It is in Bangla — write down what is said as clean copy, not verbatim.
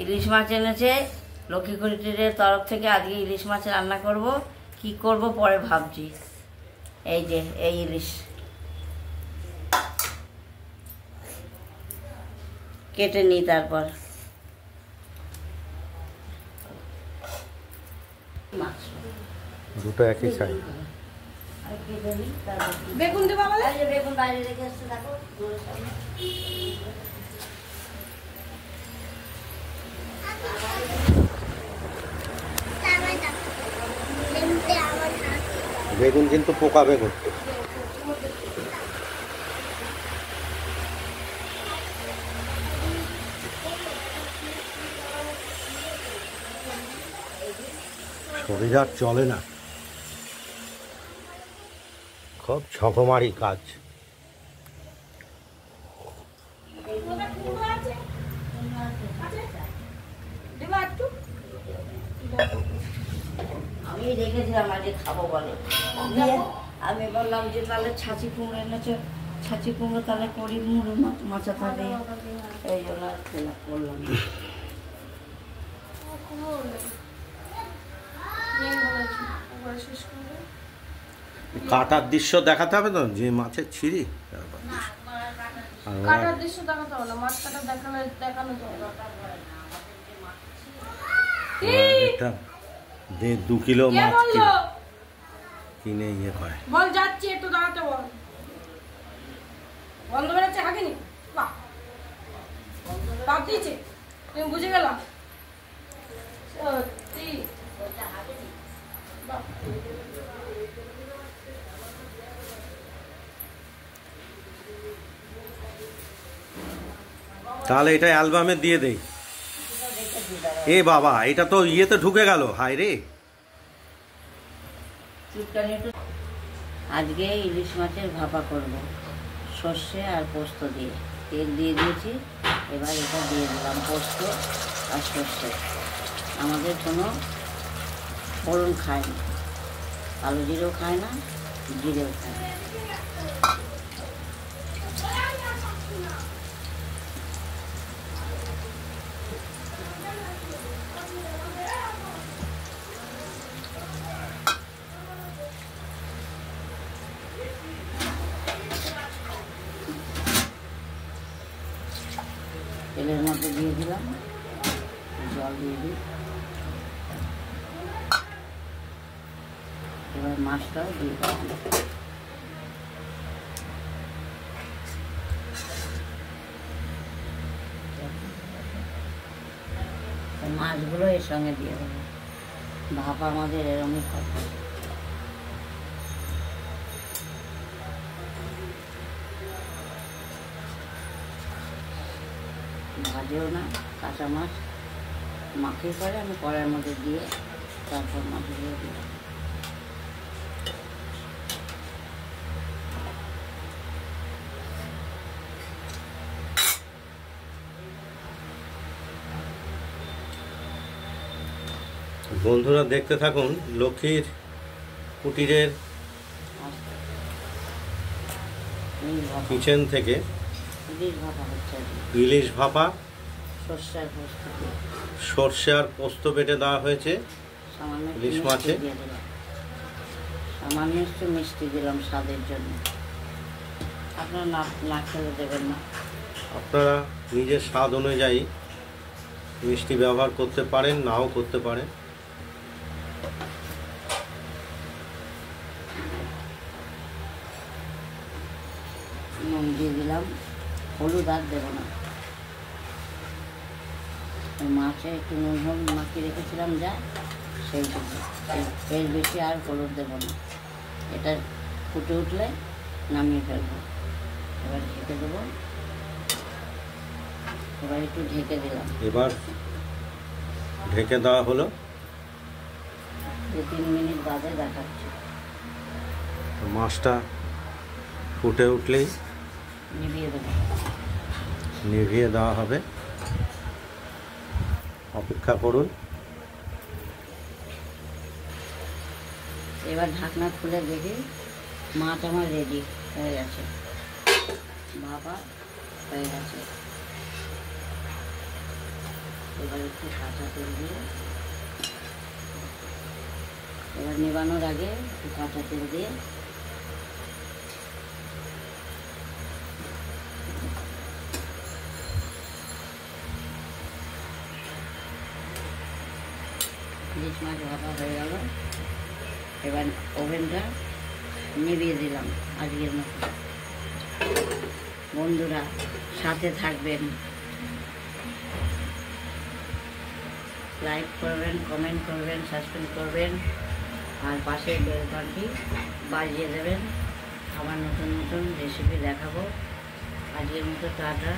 ইলিশ মাছ এনেছে লক্ষ্মী কুটিরের তরফ থেকে। আজকে ইলিশ মাছ রান্না করব। কি করব পরে ভাবছি। এই যে এই ইলিশ কেটে নিই, তারপর দুটো একই সাইজ। বেগুন দেবো আমাদের? বেগুন বাইরে রেখে আসছে, দেখো বেগুন কিন্তু পোকা বেগুন। শরীর আর চলে না, খুব ঝকমারি কাজ। আমি রেখেছিলাম আজকে খাবো বলে। আমি বললাম যে তাহলে ছাঁচি কুমড়ো এনেছে, ছাঁচি কুমড়ো তাহলে করি, মুড়ো মাচা থাকে, এই জন্য করলাম। কাটার দৃশ্য দেখাতে হবে তো, যে মাছের ছিরি কাটার দৃশ্য দেখাতে হবে না, মাছ কাটা দেখানো এটা 1.5-2 কিলো মাছ কিনে ইয়ে করে। বল যাচ্ছি, একটু দাঁড়াতে বল। বন্ধ বেরোচ্ছে হাগেনি, বাহ তাপ দিয়েছে, তুমি বুঝে গেলা সত্যি। তাহলে এটা অ্যালবামে দিয়ে দেই। এ বাবা, এটা তো ইয়েতে ঢুকে গেল, হায় রে। আজকে ইলিশ মাছের ভাপা করব সর্ষে আর পোস্ত দিয়ে। তেল দিয়ে দিয়েছি, এবার এটা দিয়ে দিলাম পোস্ত আর সর্ষে। আমাদের কোনো ফোড়ন খায় না, কালো জিরেও খায় না, জিরেও খায় না। তেলের মধ্যে দিয়ে দিলাম, জল দিয়ে দিই। এবার মাছটাও দিয়ে দিলাম। মাছগুলো এর সঙ্গে দিয়ে দেবো। ভাপা আমাদের এরকমই খাবে। ভাজেও না, কাঁচা মাছ মাখিয়ে পরে আমি কড়াইয়ের মধ্যে দিয়ে তারপর মাছগুলো দিলাম। বন্ধুরা দেখতে থাকুন লক্ষ্মীর কুটিরের কিচেন থেকে ইলিশ ভাপা, সর্ষে আর পোস্ত বেটে দেওয়া হয়েছে ইলিশ মাছে। সামান্য একটু মিষ্টি দিলাম স্বাদের জন্য, আপনারা না খেলে দেবেন না। আপনারা নিজের স্বাদ অনুযায়ী মিষ্টি ব্যবহার করতে পারেন, নাও করতে পারেন। নুন দিয়ে দিলাম, হলুদ আর দেবো না। মাছে একটু নুন হলুদ মাখিয়ে রেখেছিলাম যা, সেইটুকু, এর বেশি আর হলুদ দেবো না। এটা ফুটে উঠলে নামিয়ে ফেলবো। এবার ঢেকে দেবো। এবার একটু ঢেকে দিলাম। এবার ঢেকে দেওয়া হলো। 2-3 মিনিট বাদে দেখাচ্ছি। মাছটা ফুটে উঠলেই নিভিয়ে দেবো, নিভিয়ে দেওয়া হবে। অপেক্ষা করুন। এবার ঢাকনা খুলে দেখি মাছ আমার রেডি হয়ে গেছে, ভাপা হয়ে গেছে। এবার একটু কাঁচা তেল দিয়ে, এবার নেবানোর আগে একটু কাঁচা তেল দিয়ে ইলিশ মাছ ভাপা হয়ে গেল। এবার ওভেনটা নিভিয়ে দিলাম আজকের মতো। বন্ধুরা সাথে থাকবেন, লাইক করবেন, কমেন্ট করবেন, সাবস্ক্রাইব করবেন, আর পাশের বেল বাটনটি বাজিয়ে দেবেন। আবার নতুন নতুন রেসিপি দেখাবো। আজকের মতো টাটা।